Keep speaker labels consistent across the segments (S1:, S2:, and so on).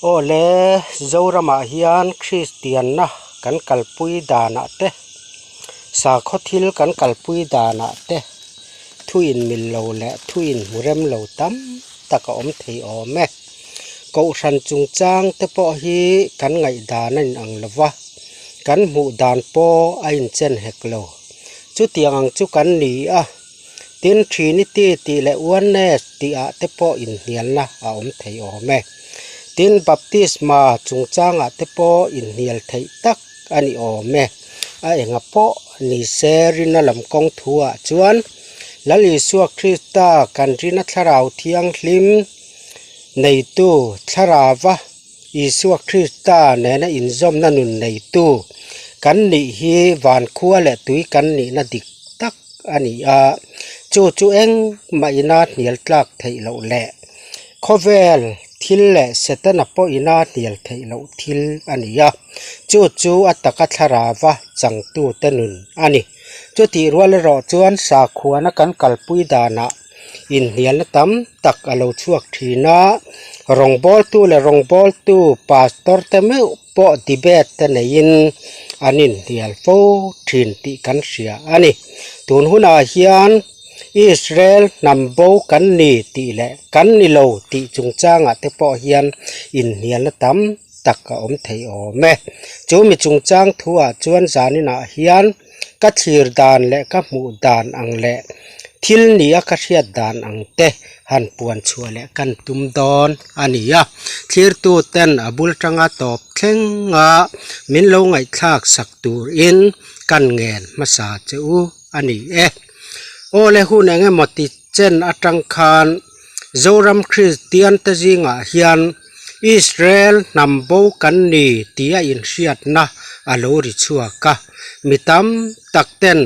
S1: โอเลโจรามาฮิอันคริสเตียนนะกันกัลปุยดานะเตสาขทิลกันกัลปุยดานะเตทุยนมิลโลและทุยนมุเรมโลตัมตะกอมเทอแม่กูชันจุงจางเตปอฮีกันไงดานันอังลวะกันหมู่ดานปอไอน์เจนเฮกโลจุดยังจุกันนีอ่ะตินทรีนิตี้ตีและอ้วนแน่ตีอะเตปออินเฮียนนะอมเทอแม่ตินบัพติสมาจุงจางอะเตปออินเฮียลไทตักอันนี้อแม่ไอเองปอนิเซรินาลำกองทัวจวนลลิสัวคริสตากันรินัทราวเทียงลิมในตู้ทราวะอิสัวคริสตาเนนอินซอมนันุนในตู้กันนี่ฮีวานคัวและตุยกันนี่นาดิกตักอันนี้จูเองมาอินาเนียลตลักไทยเราแหละโคเวลทิลและเซตนับปออินาเนียลไทยเราทิลอันนี้จูอัตตะกัทราวะจังตู้เตนุนอันนี้จุดที่รัวเลรอจวนสาขวนักันกัลปุยดานะอินเนียลตัมตักอโลชวกทีน่ารองบอลตู้และรองบอลตู้พาสตอร์เตเมอปอดิเบตเตเนยินอันนี้เดียลโฟทีนติกันเสียอันนี้ตุนหุนอาเฮียนอิสราเอลนำโบกันนี่ติและกันนี่โลติจุงจางอะเตปอเฮียนอินเนียลตัมตักอมเทอแม่จูมีจุงจางทัวจวนจานินาเฮียนกัดชีรดานและกับหมู่ดานอังและทิลนี้กัดเชียดานอังเตหันปวนชัวและกันตุมดอนอันนี้ทีร์ตูเต้นอบุลจังอาตอบเข่งมินลงไอทักสักตูอินกันเงินมาสาจูอันนี้โอเลหูนเงมติเจนอัตังคานโจรัมคริสเตียนตะจิงเฮียนอิสราเอลนำโบกันนี่ตีอินเชียดนะอโลริชัวกะมิตัมตักเต้น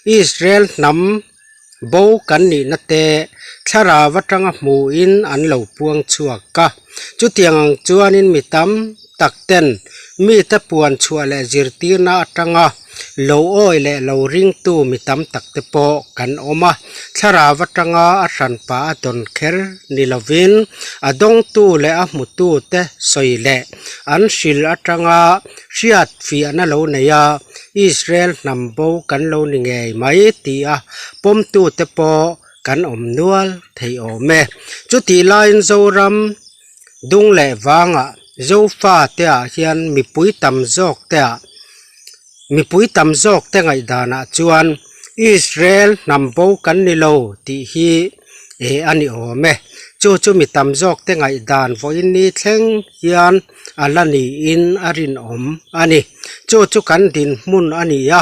S1: อิสราเอลนำโบกันนี่นัเตชาราวัตรังหมูอินอันเหล่าพวงชัวกะจุดยังจวนินมิตัมตักเต้นมีตะปวนชัวและจิรตีนาตังโลโอยและโลริงตูมิตัมตักเตปอกันอมาชาราวัตรังอาสันปาดอนเคร์นิลวินอดงตูและอมุตูเตสอยและอันชิลอัตรังอาชียดฟีอันโลเนียอิสราเอลนำโบกันโลนิเงยไม่ตีปมตูเตปอกันอมนวลเทอเมจุดที่ไลน์โจรัมดุงและวางโจฟาเตะเฮียนมีปุยตำจอกเตะมีปุยตำจอกเตะไงดานะจวนอิสราเอลนำโบกันนิโลที่ฮีอันนี้โอเมจูมีตำจอกเตะไงดานฟอินนี่เทงเฮียนอัลลานีอินอารินอมอันนี้จูกันดินมุนอันนี้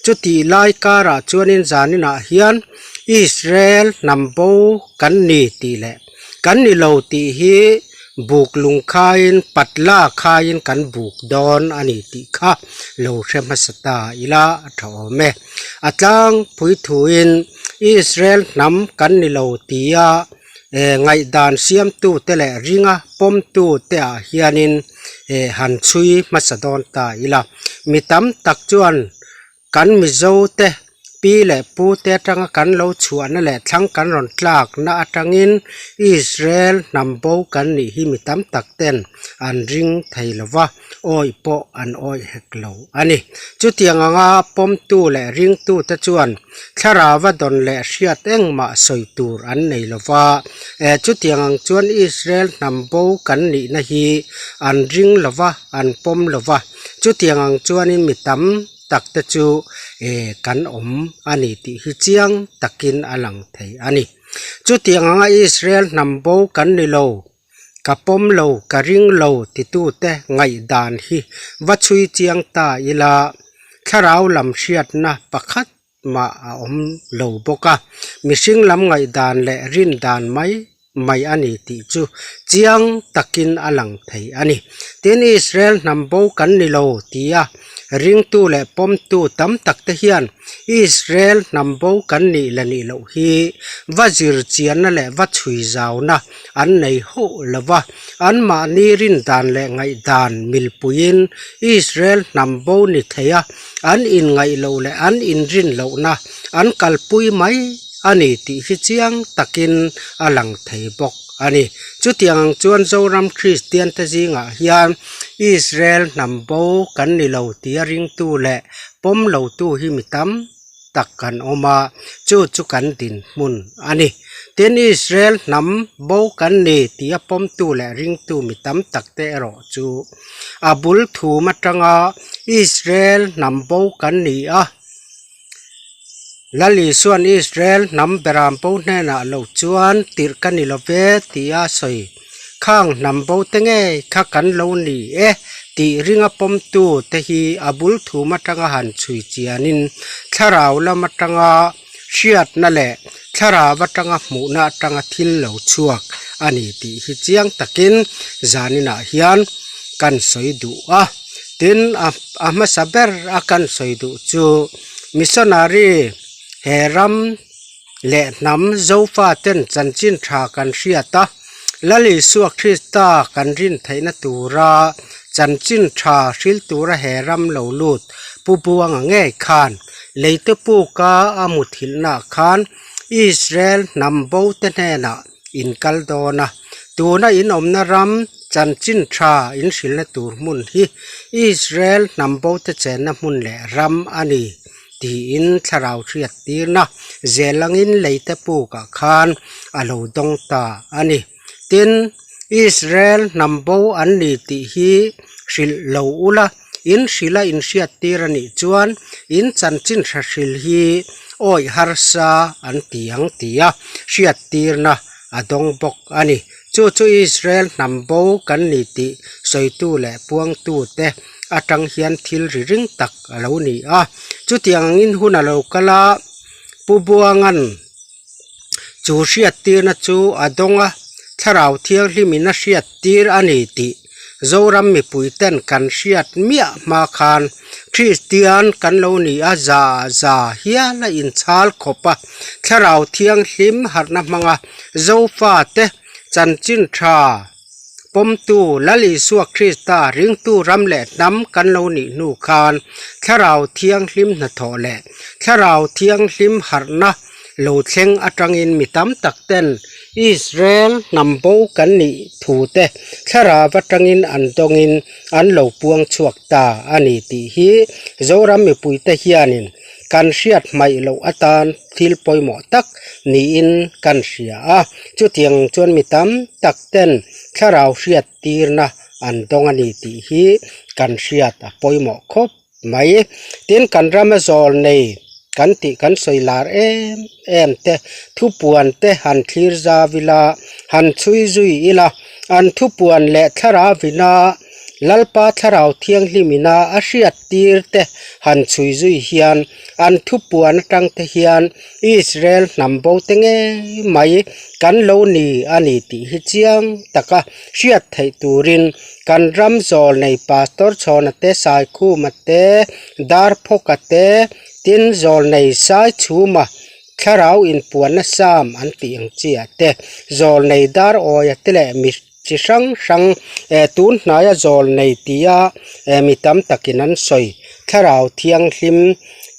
S1: จุดที่ไลการะจวนินจานินาเฮียนอิสราเอลนำโบกันนี่ตีแหละกันนี่โลตีฮีบุกลุงคายินปัดล่าคายินกันบุกดอนอันนี้ตีข้าโลเชมัสตาอิลาทอเมอัตลังพุยถุยนอิสราเอลนำกันนี่โลตีไงดานเสียมตูเตเลริงปมตูเตเฮียนินหันชุยมัสดอนตาอิลามิตัมตักจวนกันมิโจเตปีและปูเตจังกันเราชวนนั่นแหละทั้งกันรอนลากนาจังอินอิสราเอลนำโบกันนี่ฮิมิตัมตักเต้นอันริงไทยละวะโอยปออันโอยเฮกเหลาอันนี้จุดยังงาปมตูและริงตูตะจวนชาราวดอนและเชียดเองมาสอยตูรอันในละวะจุดยังจวนอิสราเอลนำโบกันนี่นะฮีอันริงละวะอันปมละวะจุดยังจวนนี่มิตัมตักตะจูกันอมอันนี้ที่ฮิเจียงตักกินอลังไทยอันนี้จุดที่งาอิสราเอลนำโบกันนี่โลกับปมโลกับริงโลที่ตู้เตะไงดานฮีวัชุยเจียงตาอิลาข้าราวลำเชียดนะปะคัดมาอมโลบกะมิสิงลำไงดานและรินดานไม่อันนี้ที่จูเจียงตักกินอลังไทยอันนี้เทนอิสราเอลนำโบกันนี่โลที่ริงตูและปมตูตัมตักเทียนอิสราเอลนำโบกันนี่ละนี่โลฮีวัจิรเจียนนั่นแหละวัชุยจาวนะอันในโหละวะอันมานีรินดานและไงดานมิลปุยินอิสราเอลนำโบนี่เทียอันอินไงโลและอันอินรินโลนะอันกัลปุยไม่ อันนี้ติฮิเจียงตะกินอลังไทบกอันนี้จุดยังจวนโจรำคริสเตียนตะจิงอ่ะฮิอันอิสราเอลนำโบกันนี่เหล่าตีริงตูและปมเหล่าตูหิมิตัมตักกันออกมาจุกันดินมุนอันนี้เตียนอิสราเอลนำโบกันนี่ตีปมตูและริงตูมิตัมตักเตอรอจูอาบุลทูมาจังอาอิสราเอลนำโบกันนี่อ่ะลลิส่วนอิสราเอลนำเบรามโบเนน่ะเหล่าจวนติรกันนี่ละเวตีอาสอยข้างนำโบเตงเอข้ากันเหล่านี้ตีริงปมตูเตฮีอาบุลทูมาจังอาหันชุยเจียนินทาราวละมาจังอาเชียดนั่นแหละทาราวจังอาหมูนาจังอาทิลเหล่าชวกอันนี้ตีฮิเจียงตะกินจานินาฮิยันกันสอยดูตินอามาสับเบอร์อากันสอยดูจูมิสนารีเฮรัมและนำโจฟาเต้นจันจินทรากันเชียตาละลิสวกคริสตากันรินไทยนตูราจันจินทราชิลตูระเฮรัมเหลาลูดปูบวงแง่คานเลยตปูกาอามุทิลนาคานอิสราเอลนำโบเตเนนาอินกัลโดนะตัวน่ะอินอมนารัมจันจินทราอินสิลนตูมุนฮิอิสราเอลนำโบเตเจนมุนเลรัมอันนี้ตีอินทาราวเชียตีนะเจลังอินเลยตปูกาคานอาลูดงตาอันนี้ตินอิสราเอลนำโบอันนี้ตีฮีสิลเลวละอินสิลาอินเชียตีรนิจวนอินจันจินทราสิลฮีโอยฮาร์ซาอันตียังตียาเชียตีนะอดงบกอันนี้จูอิสราเอลนำโบกันนี้ตีสอยตูและพวงตูเตอาจังเฮียนทิลริงตักเหล่านี้จุดยังอินหุนเหล่ากะลาปูบัวงันจูเชียตีนะจูอดงทาราวเทียงลิมินะเชียตีอันนี้ติโจรำมีปุยเต้นกันเชียดเมียมาคานคริสเตียนกันเหล่านี้จาเฮียละอินชาลขบทาราวเทียงลิมหัดนับมังโจฟาเตจันจินทราปมตูละลิสวกคริสตาริงตูรำแหละน้ำกันเหล่านี้นูคานทาราวเทียงลิมนะทอแหละทาราวเทียงลิมหัดนะโลดเชงอัตรังอินมิตำตักเต้นอิสราเอลนำโบกันนี้ถูเตทาราวตรังอินอันตงอินอันเหลาปวงชวกตาอันนี้ตีฮีโจรำมีปุยเตเฮียนินกันเชียดไม่เหลาอัตานทิลปอยหมอตักนี่อินกันเชียจุดยังจวนมิตำตักเต้นทาราวเชียดตีร์นะอันตงอันนี้ตีฮีกันเชียดปอยหมอคบไม่เตียนกันรำมาจอลในกันติกันสอยลาร์เอ็มเตทุปวนเตหันคลีร์จาวิลาหันชุยจุยอิลาอันทุปวนเละทาราวินาลัลปาทาราวเทียงลิมินาอาเชียตีร์เตหันชุยจุยเฮียนอันทุปวนตังเตเฮียนอิสราเอลนำโบเตงไม่กันโลนีอันนี้ติฮิเจียงตะกะเชียไทตูรินกันรำจอลในปาสตอร์ชอนเตสายคู่มาเตดาร์พกเตตินจอลในสายชูมาทาราวอินปวนสามอันตียงเจียเตจอลในดาร์โอยเตเลมิจิชังตูนนายจอลในตียมิตำตะกินันสอยทาราวเทียงลิม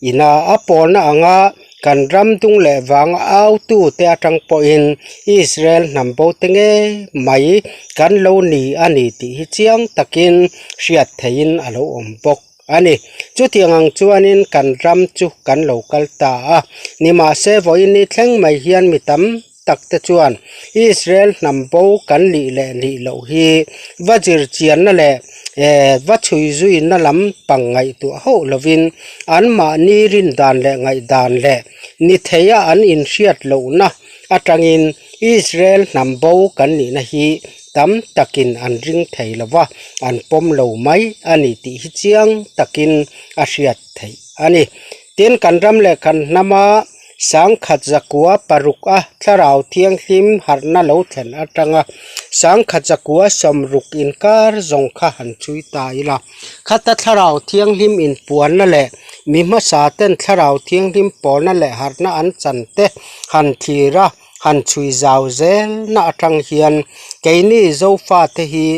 S1: อินาอปอลนะงากันรำตุงเลวังเอาตูเตะจังปอินอิสราเอลนำโบเตงไม่กันโลนีอันนี้ติฮิเจียงตะกินเชียดเทียนอโลอมบกอันนี้จุดยังจวนนินกันรำจุกันโลกัลตานี่มาเซฟอินนี่แทงไม่เฮียนมิตำตักตะจวนอิสราเอลนำโบกันลีเลลีโลฮีวัจิรเจียนนั่นแหละวัชุยจุยนั่นลำปังไงตัวเขาลวินอันมานีรินดานเลไงดานเลนิเทียอันอินเชียดโลนะอัตรังอินอิสราเอลนำโบกันนี่นะฮีตำตะกินอันริงไทยละว่าอันปมเหลาไม้อันนี้ติฮิเจียงตะกินอาเชียดไทยอันนี้เตียนกันรำเลกันนามาสังขัดจักวัวปรุกทาราวเทียงหิมหันนาเหลาเถนอัตรังสังขัดจักวัวสมรุกอินการจงข้าหันชุยตายละขัดทาราวเทียงหิมอินปวนนั่นแหละมีมาสาเต้นทาราวเทียงหิมปอนนั่นแหละหันนาอันจันเตหันทีระหันชุยจาวเซลนาจังเฮียนเกนี่โจฟาเตฮี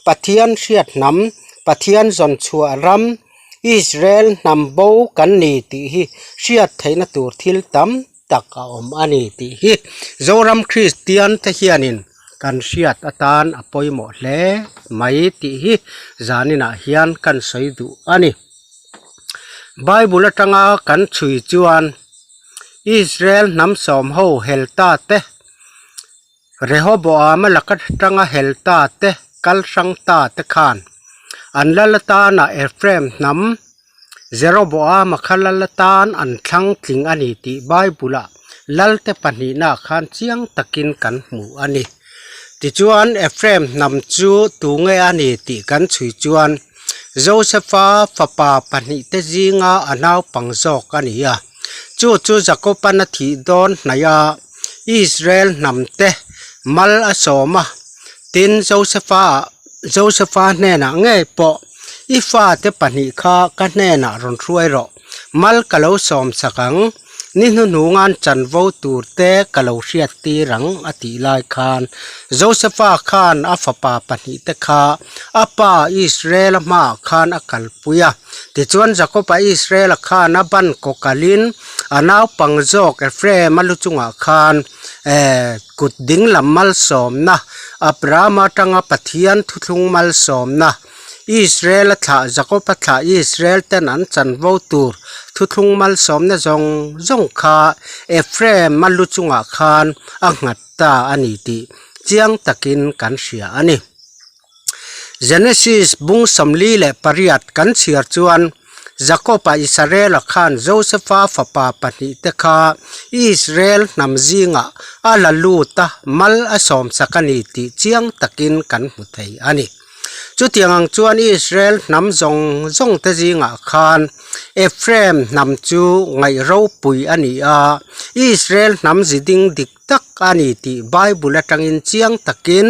S1: ปะเทียนเชียดน้ำปะเทียนจนชัวรำอิสราเอลนำโบกันนี่ตีฮีเชียดไทยนตูทิลตัม tak a om ani ti hi zoram Christian te hianin kan hriat atan apoimo hle mai ti hi zanina hian kan soidu ani Bible atanga kan chui chuan Israel nam som ho helta te Rehoboam lakat tanga helta te kalsang ta te khan anlalata na Ephraim nam Jeroboam khalalatan an thlang tling ani ti Bible lalte pani na khan chiang takin kan mu ani ti chuan Ephraim nam chu tu nge ani ti kan chui chuan Josepha fapa pani te jinga anaw pangjok ani ya chu Jacob na thi don naya Israel namte mal asoma tin Josepha ne na nge po ifa te pani kha ka ne na ron ruai ro mal kalo som sakang ni nu ngan chan vo tur te kalo hriat ti rang ati lai khan Josepha khan afapa pani te kha apa Israel ma khan akal puya ti chuan Jacob Israel khan aban kokalin anaw pangjok Ephraim maluchunga khan kut ding lam mal som na Abraham atanga pathian thuthlung mal som na Israel tha Jacob tha Israel ten an chan vo tur thuthlung mal som na zong kha Ephraim maluchunga khan angat ta ani ti chiang takin kan sia ani Genesis bung samli le pariat kan siar chuan Jacob Israel khan Josepha fapa pani te kha Israel namzinga alaluta mal asom sakani ti chiang takin kan muthei ani chu tiang chuan Israel nam zong te jinga khan Ephraim nam chu ngai ro pui ani a Israel nam ziding dik tak ani ti Bible atangin chiang takin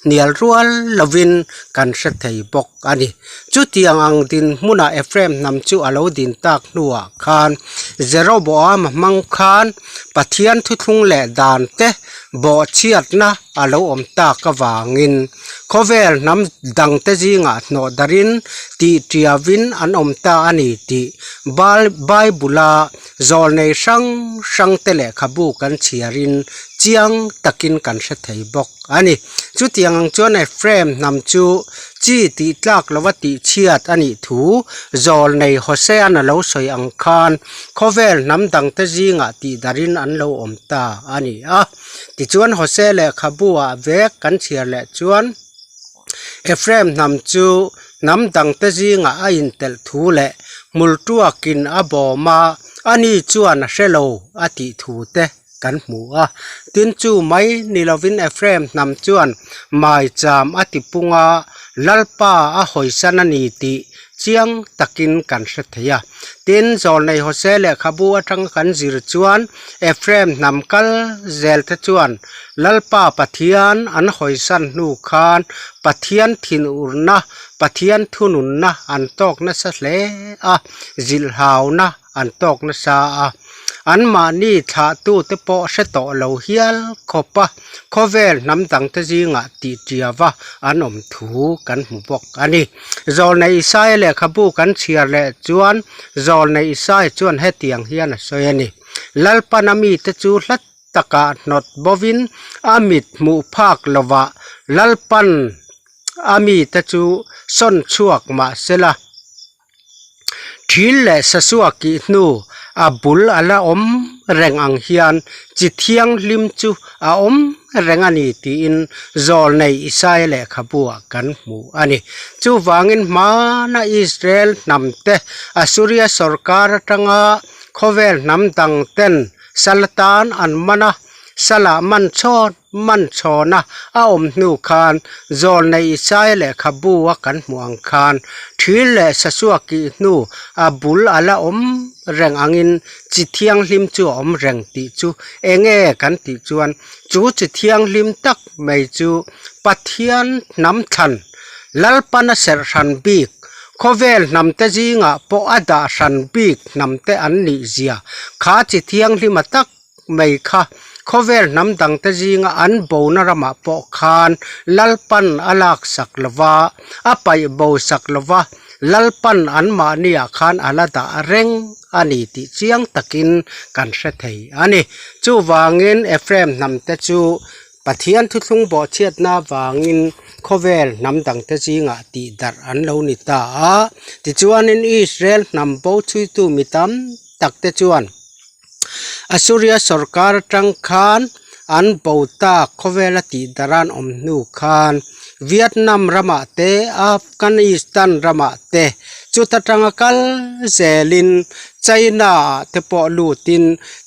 S1: nial rual lovin kan hre thei bok ani chu tiang ang din muna Ephraim nam chu alo din tak nuwa khan Jeroboam mang khan pathian thuthlung le dan te bo chiat na alo om ta ka wangin khovel nam dang te jinga no darin ti triavin an om ta ani ti Bible zol nei sang te le khabu kan chiarin chiang takin kan hre thei bok ani chu tiang ang chuan Ephraim nam chu chi ti tlak lawati chiat ani thu zol nei Hosea na lo soi ang khan khovel nam dang te jinga ti darin an lo om ta ani a ti chuan Hosea le khabua vek kan chiar le chuan Ephraim nam chu nam dang te jinga a in tel thu le multuakin aboma ani chuan hrelo ati thu te kan mu a tin chu mai nilovin Ephraim nam chuan mai cham ati punga lalpa a hoisan ani ti chiang takin kan hre theya tin zol nei Hosea le khabu atang kan zir chuan Ephraim nam kal zel te chuan lalpa pathian an hoisan nu khan pathian thin urna pathian thunun na an tok na sa hle a zil haw na an tok na sa a an mani tha tu te po hre to lo hial khopa khovel nam dang te jinga ti tiawa an om thu kan mu bok ani zol nei sai le khabu kan chiar le chuan zol nei sai chuan he tiang hian a soi ani lalpanami te chu hlat taka not bovin amit mu phak lova lalpan ami te chu son chuak ma sela thil le sasuaki nu abul ala om reng ang hian chithiang lim chu a om rengani ti in zol nei isai le khabua kan mu ani chu wangin mana Israel namte Assyria sarkar tanga khovel nam dang ten salatan an mana sala man chona a om nu khan zol nei isai le khabua kan muang khan thil le sasuaki nu abul ala om reng angin chithiang lim chu om reng ti chu enge kan ti chuan chu chithiang lim tak mai chu pathian nam than lalpana ser ran bik khovel namte jinga po ada ran bik namte an ni zia kha chithiang lim tak mai kha khovel nam dang te jinga an bo na rama po khan lalpan alak saklava apai bo saklava lalpan an ma nia khan alada reng ani ti chiang takin kan hre thei ani chu wangin Ephraim namte chu pathian thu thlung bo chiat na wangin khovel namdang te chinga ti dar an lo ni ta ti chuan in Israel nambo chui tu mitam takte chuan Assyria sarkar tang khan an bauta khovela ti daran omnu khan Vietnam rama te Afghanistan rama te chutatanga kal zelin China te po lutin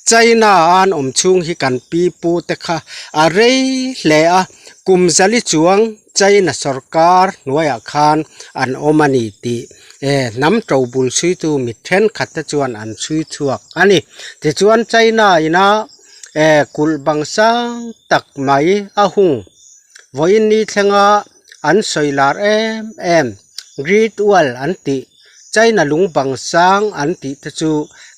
S1: China an omchung hi kan pi pu te kha arei le a kumzali chuang China sarkar nuaya khan an omani ti nam trobul sui tu mithen khatta chuan an sui chuak ani ti chuan China ina kulbangsang tak mai ahung voin ni thenga an soilar em great wall anti China lungbang sang anti ta chu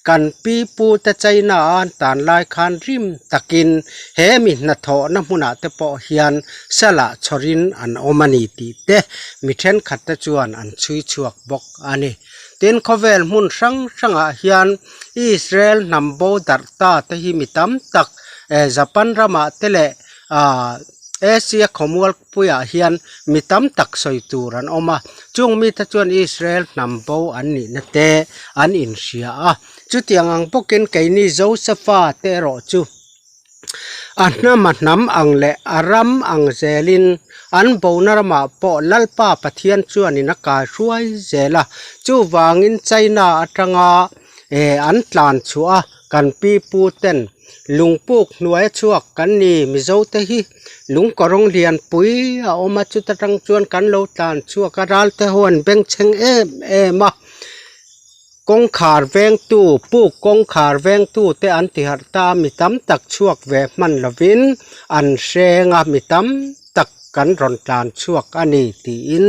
S1: kan pi pu ta China an tan lai khan rim takin he mi na tho na huna te po hian sala chorin an omani ti te mi then khat ta chuan an chui chuak bok ani ten khovel mun sang hian Israel nambo darta te hi mitam tak Japan rama tele Asia Commonwealth puya hian mitam tak soituran oma chung mi ta chuan Israel nambo anni na te an in sia chu tiangang pokin kaini Josepha te ro chu anna manam ang le aram ang zelin an bonarama po lalpa pathian chuan in ka ruai zela chu wangin China atanga an tlan chua kan pi pu ten lungpuk nuai chuak kan ni mizo te hi lung korong lian pui a oma chu tatang chuan kan lo tlan chuak aral te hon beng cheng ma kong khar veng tu pu kong khar veng tu te an ti har ta mitam tak chuak ve man lovin an hrenga mitam tak kan ron tlan chuak ani ti in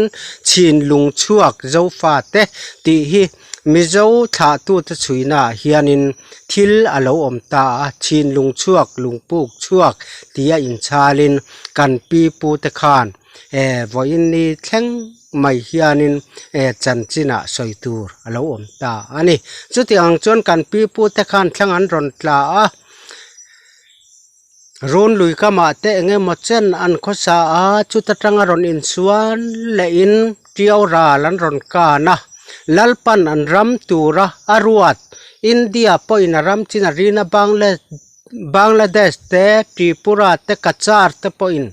S1: chin lung chuak zo fa te ti hi mizo tha tu ta chuina hianin thil alo omta chin lung chuak lungpuk chuak tia in chalin kan pi pu te khan voin ni thleng mai hianin chanchina soitur alo omta ani chutiang chon kan pi pu te khan thlang an ron tla ron lui kama te enge mochen an khosa chutatanga ron in suan le in tiaura lan ron ka na lalpan an ram tura aruat India po inaram china rina Bangladesh te Tripura te Kachar te po in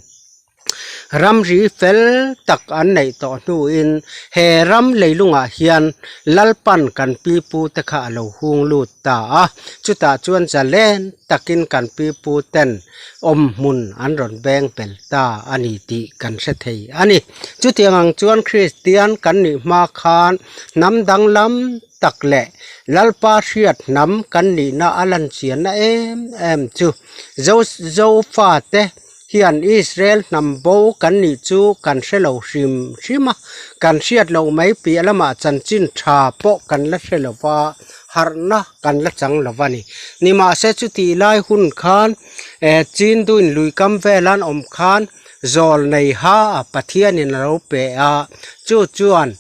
S1: ram ri fel tak an nei to nu in he ram leilunga hian lalpan kan pi pu te kha lo hung lut ta chuta chuan chalen takin kan pi pu ten mun an ron beng pel ta ani ti kan se thei ani chutiang chuan Christian kan ni ma khan nam dang lam tak le lalpa hriat nam kan ni na alan chian na em chu zo fa te hian Israel nambo kan ni chu kan hrelo rima kan hriat lo mai pi alama chanchin tha po kan la hrelowa harna kan la chang lawani nima se chu ti lai hun khan chin duin lui kam velan om khan zol nei ha pathian in ro pe chu chuan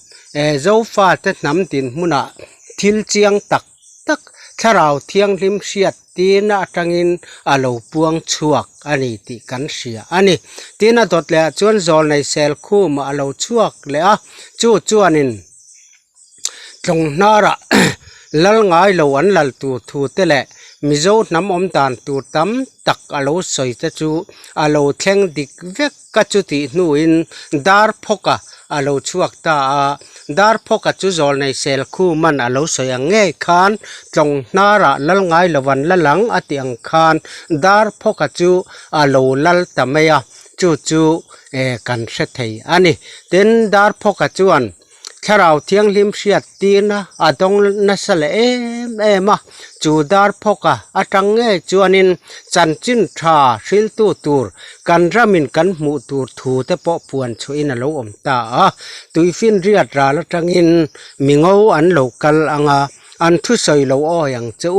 S1: zo fa te nam tin muna thil chiang tak tharau thiang lim hriat tina atangin alo puang chuak ani ti kan sia ani tina dot le chuan zol nei sel khu ma alo chuak le chu chuanin tlong nara lal ngai lo an lal tu thu te le mizo nam om tan tu tam tak alo soi te chu alo thleng dik vek ka chu ti nu in dar phoka alo chuak ta dar phoka chu zol nei sel khu man alo soya nge khan tlong nara lal ngai lawan lalang atiang khan dar phoka chu alo lal tameya chu kan hre thei ani ten dar phoka chuan tharau thiang lim hriat tina adong na sale ema chu dar phoka atang nge chuanin chanchin tha hril tu tur kan ramin kan mu tur thu te po puan chu in alo om ta tuifin riat ra la tangin mingo an local anga an thu soi lo o yang chu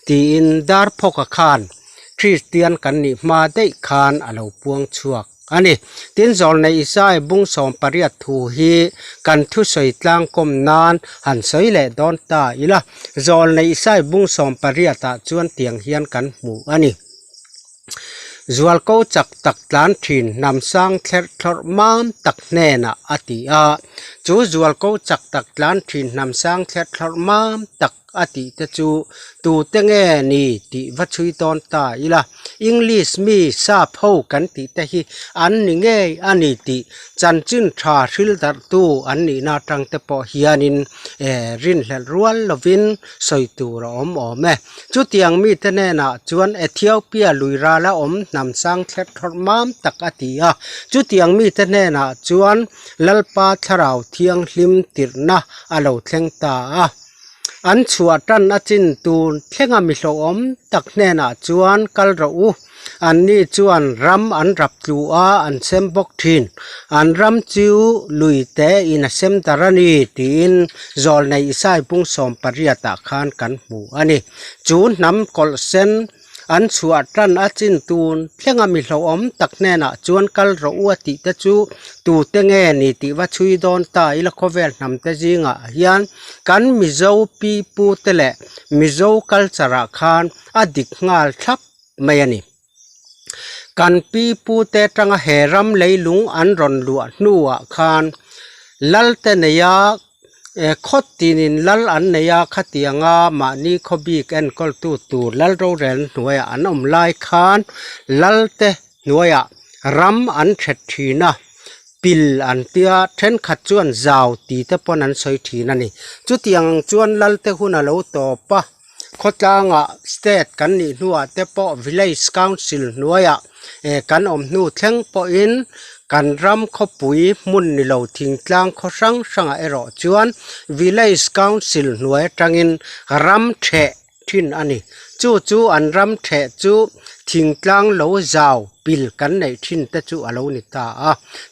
S1: ti in dar phoka khan Christian kan ni ma dei khan alo puang chuak อันนี้ตินจอลในอิสายบุงสอมปริยัตทูฮีกันทุสอยตลางกมนานหันสอยและดอนตาอีละจอลในอิสายบุงสอมปริยัตจวนเตียงเฮียนกันหมู่อันนี้จวลเขาจักตักลานถินนำสร้างแคลทอร์มามตักแน่นะอติอาจูจวลเขาจักตักลานถินนำสร้างแคลทอร์มามตักอติตะจูตูเตงเอนี่ติวัชุยตอนตาอีละอังกฤษมีซาพาวกันติตะฮีอันนี้เงอันนี้ติจันจินทราชิลตัดตูอันนี้นาตังเตปอฮิยานินรินเลรัวลวินสอยตูรอมแม่จุดยังมีเตเนนะจวนเอธิโอเปียลุยราละนำสร้างแคลทอร์มามตักอติอาจุดยังมีเตเนนะจวนลลปาทราวเทียงลิมติรนะอโลเทงตาอันชัวตันอาจินตูนเทงามิโลตักเนนะจวนกัลรูอันนี้จวนรำอันรับจูอันเซมบกทินอันรำจิวลุยเตอินเซมตารานีตีนจอลในอิสายปุงสอมปริยตาคานกันหมู่อันนี้จูนนำกอลเซนอันชัวตันอาจินตูนเทงามิโลตักเนนะจวนกัลรูติตะจูตูเตงเงนิติวัชุยดอนตาอิละโคเวลนำเตจิงะยันกันมิโซปีปูเตเลมิโซกัลจาราคานอดิกงาลทับไม่ยันนี่กันปีปูเตตังเฮรัมเลยลุงอันรอนลัวนัวคานลัลเตเนียขดตีนินลัลอันเนียขตียงามานีขบีกเอ็นกอลตูลัลโรเรนหน่วยอันไลคานลัลเตหน่วยรัมอันเฉดทีนะปิลอันเตียเทนขัดจวนจาวตีเตปนันสอยทีนั่นนี่จุดยังจวนลัลเตหุนาโลต่อปะขดจางะสเตทกันนี่นัวเตปอวิลเลจคาวน์ซิลหน่วยกันนูเทงปออินกันรำขปุยมุนนิโลทิ้งกลางขสังสังเอรอจวนวิลเลจคาวน์ซิลหน่วยจังอินรำเททินอันนี้จูอันรำเทจูทิ้งกลางโลจาวปิลกันในทินตะจูอโลนิตา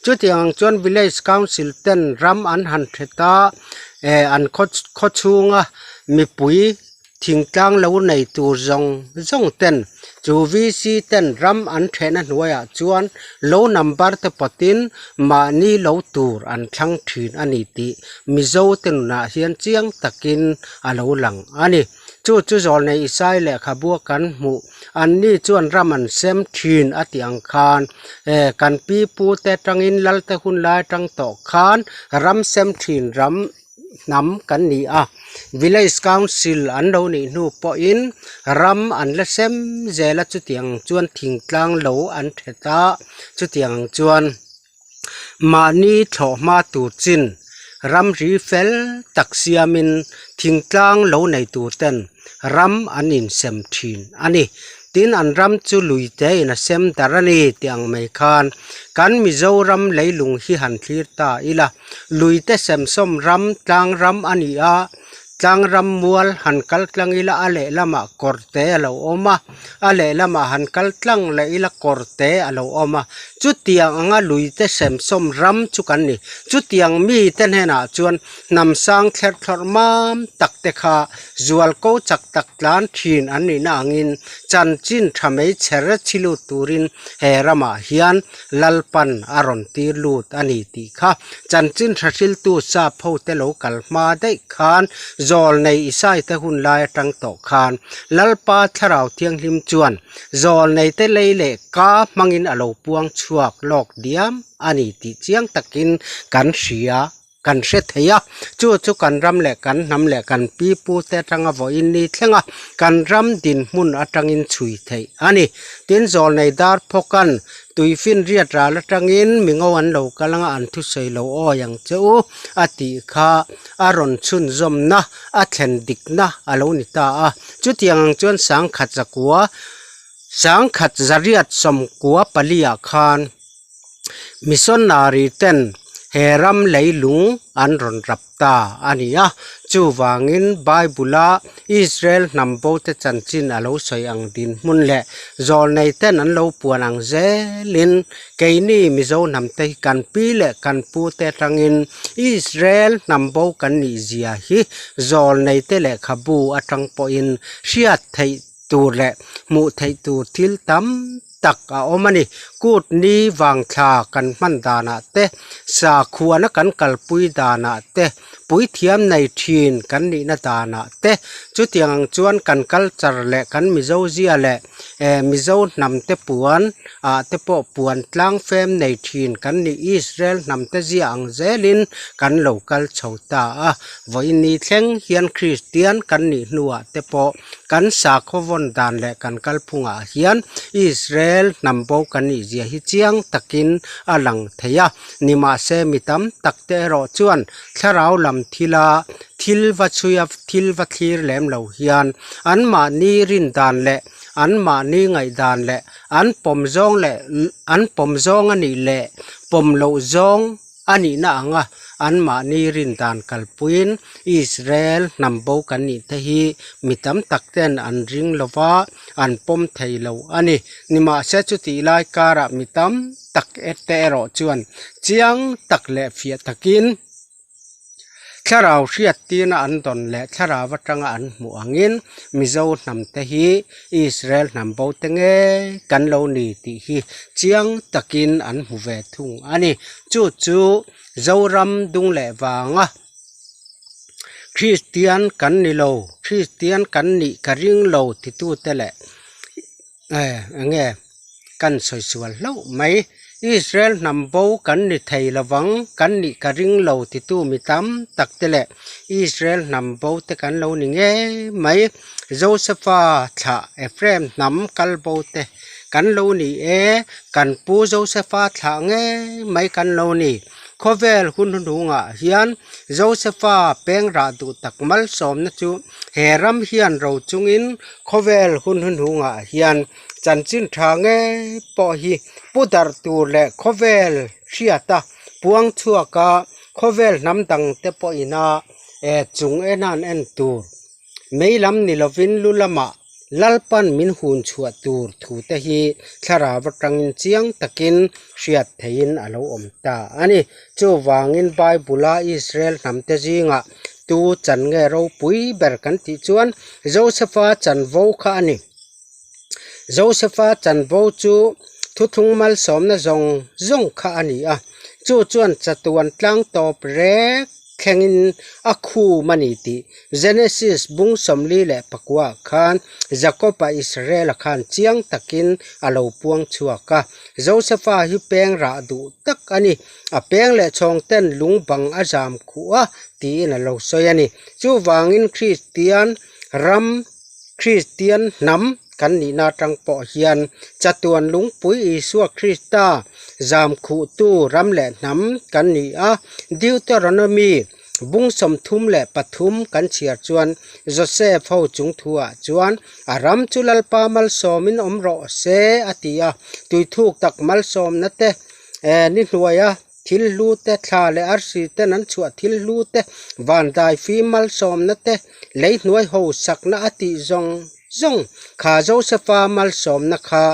S1: จุดยังจวนวิลเลจคาวน์ซิลเต้นรำอันหันเทตาอันขชูงะมีปุยทิ้งกลางโลในตัวจงเต้นจูวีซีเต้นรำอันเทนันหน่วยจวนโลนัมเบอร์เตปตินมานีโลตูร์อันทั้งทีนอันนี้ติมิโซเต้นนาเฮียนเจียงตะกินอโลหลังอันนี้จูจอลในอิสราเอลขบวกันหมู่อันนี้จวนรำอันเซมทีนอติอังคารกันปีปูเตตังอินลัลเตหุนลายตังต่อคานรำเซมทีนรำนำกันนี่วิลเลจคาวน์ซิลอันโดนี่นูปออินรำอันละเซมเจละจุดยังจวนทิ้งกลางโลอันเทตาจุดยังจวนมานีโถมาตูจินรำรีเฟลตักเซียมินทิ้งกลางโลในตูเต้นรำอันอินเซมทีนอันนี้ตินอันรำจูลุยเตอินเซมดารานีเตียงไม่คานกันมิโซรำเลยลุงฮิหันทีร์ตาอีละลุยเตเซมส้มรำกลางรำอันนี้กลางรำมัวหันกัลกลางอิละอเลละมากอร์เตอลาอมาอเลละมาหันกัลกลางละอิละกอร์เตอลาอมาจุดที่ยังลุยเตเซมสมรำจุกันนี่จุดที่ยังมีเต้นเห็นจวนนำสร้างแคลร์มามตักเตขาจวลเขาจักตักลานทีนอันนี้นางอินจันจินทำให้เชรชิลูตูรินเฮรามาฮิยันลัลปันอารอนตีลูดอันนี้ตีค่ะจันจินทชิลตูซาพาวเตโลกัลมาได้ขานจอลในอิสายเตหุนลายตังตอคานลัลปาทราวเทียงลิมจวนจอลในเตเลเลกามังอินอโลปวงชวกลอกเดียมอันนี้ติเจียงตะกินกันเสียกันเสถียจูกันรำแหลกกันนำแหลกกันปีปูเตตังอวอินนี่เทงกันรำดินมุนอัตังอินชุยไทยอันนี้ตินจอลในดาร์พกันตุยฟินเรียดราละตังอินมิงวันเหลากำลังอันทุเสยเหลาอ้อยังเจ้าอติขาอารอนชุนจมนะอัเทนดิกนะอโลนิตาจุดยังจวนสังขัดจักวสังขัดจริยัดสมกัวปลียคานมิสอนนารีเตนเฮรัมเลยลุงอันรอนรับตาอันนี้จูวางินไบเบิลอิสราเอลนำโบเตจันจินอโลสอยอังดินมุนเละจอลในเต้นอันโลปวนังเจลินเกนี่มิโซนำเตกันปีเละกันปูเตตังอินอิสราเอลนำโบกันนิเซียฮีจอลในเตเละขบูอัตังปอินเชียไทตูเละมุไทตูทิลตัมตักอมันนี่ กูดนี้วางชากันมันดานะเตสาขวนะกันกัลปุยดานะเตปุยเทียมในทีนกันนี่นะดานะเตจุดยังจวนกันกัลจารเลกันมิโซเซียเลมิโซนำเตปวนเตปปวนตลังเฟมในทีนกันนี่อิสราเอลนำเตจีอังเซลินกันโลกัลชาวตาวันนี้เทงเฮียนคริสเตียนกันนี่นัวเตปกันสาขวนดานเลกันกัลพุงเฮียนอิสราเอลนำโบกันนี่เจียฮิเจียงตักินอลังเทียนิมาเซมิตัมตักเตรอจวนทาราวลำทิลาทิลวัชุยทิลวัทีร์เลมเหลาเฮียนอันมานีรินดานเลอันมานีไงดานเลอันปมจงเลอันปมจงอันนี้เลปมโลจงอันนี้นะงะอันมานีรินดานกัลปุยนอิสราเอลนำโบกันนี่ทฮีมิตัมตักเตนอันริงลวาอันปมไทยเลวอันนี้นิมาเซจุติไลการะมิตัมตักเอเตโรจวนเจียงตักเลฟียตักินถ้าเราเชียตีนอันตนและถ้าเราวัดจังอันหมู่งินมิโซนำเตฮีอิสราเอลนำโบเตงเอกันโลนีติฮีเจียงตักินอันหูเวทุงอันนี้จู่เจ้ารำดุงเละวางคริสเตียนกันนี่โลคริสเตียนกันนี่กระริงโลที่ตู้เตละเงี้ยกันสวยๆเล่าไหมอิสราเอลนำโบกันนี่ไทยระวังกันนี่กระริงโลที่ตู้มีตำตักเตละอิสราเอลนำโบเตกันโลนี่เงี้ยไหมโจเซฟาชาเอฟเรมนำกัลโบเตกันโลนี่กันปูโจเซฟาชาเงี้ยไหมกันโลนี่ขเวลคุณดูงะเฮียนโจเซฟาเป็นราดูตักมัลสมนะจูเฮรัมเฮียนเราจุงอินขเวลคุณดูงะเฮียนจันจินทางเงปอฮีปุดาร์ตูเลขเวลเชียตาปวงชัวกะขเวลน้ำดังเตปอินาจุงนันตูไม่ลำนิลวินลุลมาลัลปันมินหุนชัวตูถูเตฮีทาราวตังเจียงตะกินเชียดเทียนอโลอมตาอันนี้จูวางินไบบุลาอิสราเอลนำเตจิงะตูจันเงเราปุยเบรกันติจวนโจเซฟาจันโวขาอันนี้โจเซฟาจันโวจูทุทุงมัลสมนะจงขาอันนี้จูจวนจัตวันตั้งตอบเรกแข่งอัคูมันนี่ติเจเนซิสบุงสมลีและปักว่าขานจาโคบอิสราเอลขานเจียงตะกินอโลปวงชัวกะโจเซฟาฮิเปงราดูตักอันนี้เปงและชองเต้นลุงบังอาจามขัวตีนโลโซยันนี่จูวางินคริสเตียนรัมคริสเตียนนำกันนี่นาจังปอเฮียนจัตวนลุงปุยอิสวคริสตาจามขุตูรำและนำกันนี่ดิวเตอรอนมีบุงสมทุมและปทุมกันเชียร์จวนโจเซฟเอาจุงทัวจวนอารามจุลลปามัลสอมินอมรอเซอติยาตุยทุกตักมัลสอมนัตเตนิหน่วยทิลลูเตทาเลอาร์ซีเตนั้นชัวทิลลูเตวันได้ฟีมัลสอมนัตเตเลยหน่วยหูสักนาอติจงข้าโจเซฟามัลสมนะคะ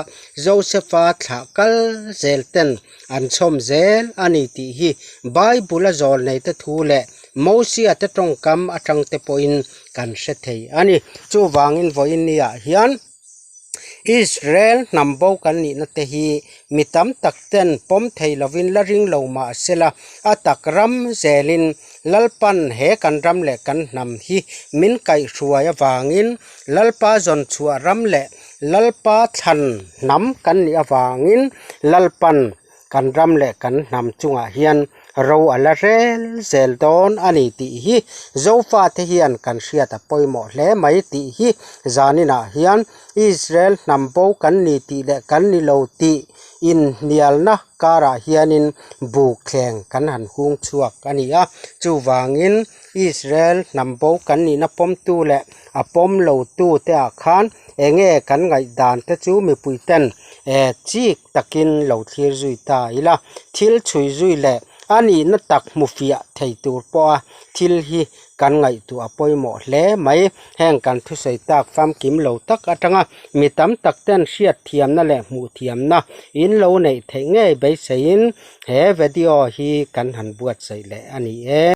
S1: โจเซฟาทากัลเซลเตนอันชมเซลอันนี้ที่ฮีไบบุลจอลในตะทูเลมอสีอัตตรงกำอัตรังเตปอินกันเสถียอันนี้จูวางอินวอินนี่เฮียนอิสราเอลนำโบกันนี่นัตฮีมิตัมตักเตนปมไทยลวินลริงโลมาเซลาอัตักรัมเซลินลัลปันเฮกันรำเละกันนำฮีมินไก่ชัวยาวางินลัลปาจนชัวรำเละลัลปาทันนำกันนี่วางินลัลปันกันรำเละกันนำจุงเฮียนเราอัลเรลเซลดอนอันนี้ตีฮีโจฟาเทียนกันเชียตปอยหมดและไม่ตีฮีจานินาเฮียนอิสราเอลนำโบกันนี่ตีและกันนี่โลตีอินเนียลนะการาเฮียนินบุกแข่งกันหันหุงชัวกันนี่จูวางินอิสราเอลนำโบกันนี่นับปมตูและปมโลตูเตอาคารเงกันไงดานตะจูมีปุยเต้นจีกตะกินโลทีจุยตาอีละทิลชุยจุยและอันนี้นัตักมุฟีไทยตัวปอทิลฮีกันไงตัวปอยหมดและไม่แห่งกันทุสัยตักฟาร์มกิมเหลาตักอัตงมีตำตักเต้นเชียดเทียมนั่นแหละหมูเทียมนะอินเหลาในไทยง่ายใบเสียนแห่วิดีโอฮีกันหันบวชใส่และอันนี้